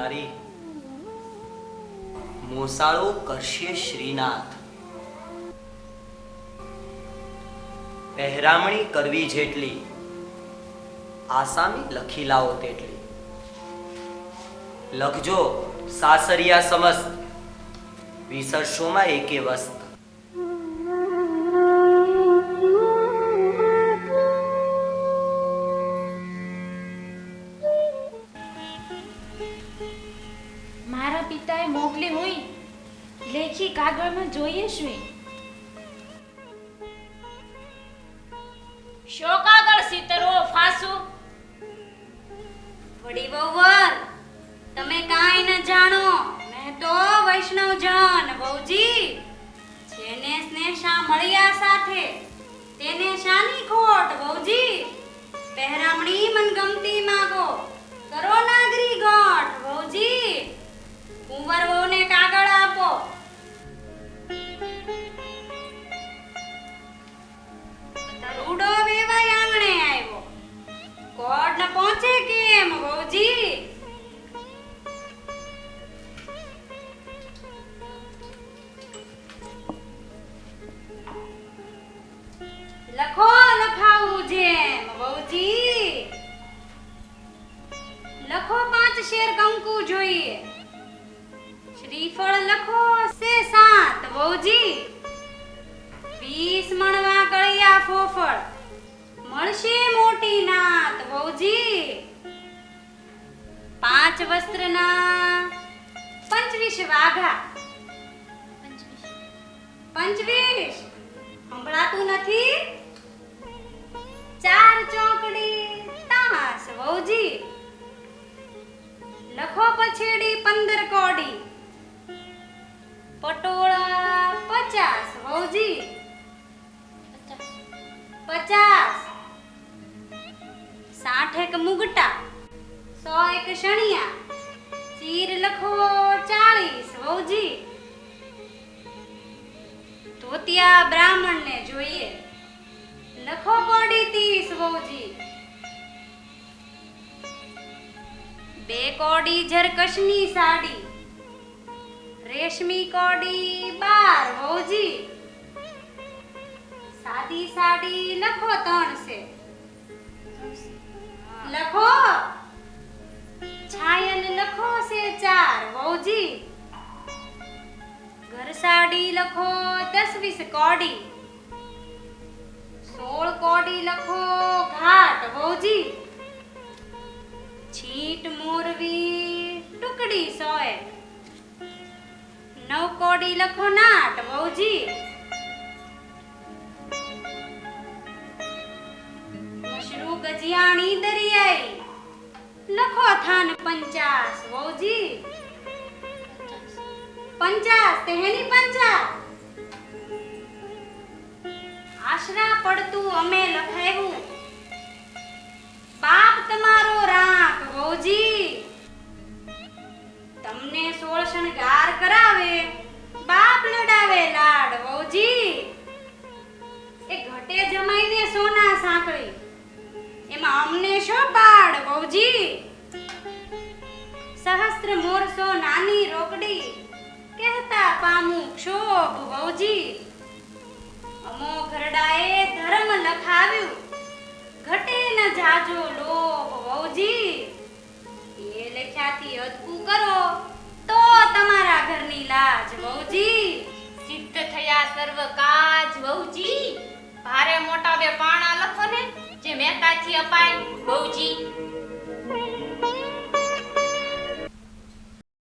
મારી મોસાળો કરશે શ્રીનાથ. પહેરામણી કરવી જેટલી આસામી લખી લાવો તેટલી. લખજો સાસરિયા સમસ્ત વિસરશોમાં એકે વસ્ત. મારા પિતાએ મોકલી હોય લેખી કાગળમાં જોઈએ શું? શો કાગળ સીતરવો ફાસુ? વડી વહુવર, તમે કાંઈ ન જાણો. મેં તો વૈષ્ણવ જન વહુજી. જેને સ્નેહા મળ્યા સાથે તેને શાની ખોટ વહુજી? પહેરામણી મનગમતી માગો, કરો નાગરી ગોઠ વહુજી. કુંવર વહુને કાગળ આપો. તરુડો વેવાય આંગણે આવ્યો, કોડ ન પહોંચે કેમ વહુજી? લખો લખાવું જેમ વહુજી. લખો 5 શેર કંકુ જોઈએ. શ્રીફળ લખો સે 7 વહુજી. 20 મણવા કળિયા ફોફળ મળશે મોટી નાત વહુજી. 5 વસ્ત્રના 25 વાઘા. 25 સંભળાતું નથી? 4 ચોકડી તાસ વહુજી. લખો પછેડી 15 કોડી. પટોળા 50 વહુજી. 50 60 મુગટા. 100 શણિયા. ચીર લખો 40 વહુજી. ધોતિયા બ્રાહ્મણને જોઈએ. લખો કોડી 30 વહુજી. 2 કોડી ઝરકશની સાડી. રેશમી કોડી 12 વહુજી. સાદી સાડી લખો 3 લખો. છાયલ લખો સે 4 વહુજી. ઘર સાડી લખો 10-20 કોડી. 16 કોડી લખો ઘાટ વહુજી. છીટ મોરવી ટુકડી 100. 9 કોડી લખો નાટ વહુજી. મશરૂ ગજિયાણી દરિયાઈ લખો થાન 50 વહુજી. 50 તેની 50. આશરા પડતું અમે લખાવ્યું. બાપ તમારો રાખ વહુજી. તમને 16 શણગાર કરાવે, બાપ લડાવે લાડ વહુજી. એ ઘટે જમાઈને સોના સાંકળી, એમાં અમને શો બાડ વહુજી. સહસ્ત્ર મોરસો નાની રોકડી, કહેતા પામું ક્ષોભ વહુજી. અમો ઘરડાએ ધર્મ લખાવ્યું, ઘટે ન જાજો લોભ વહુજી. એ લખ્યાથી અદકું કરો તો તમારા ઘરની લાજ વહુજી. સિદ્ધ થયા સર્વ કાજ વહુજી. ભારે મોટા 2 પાણા લખો ને, જે મહેતાથી અપાય વહુજી.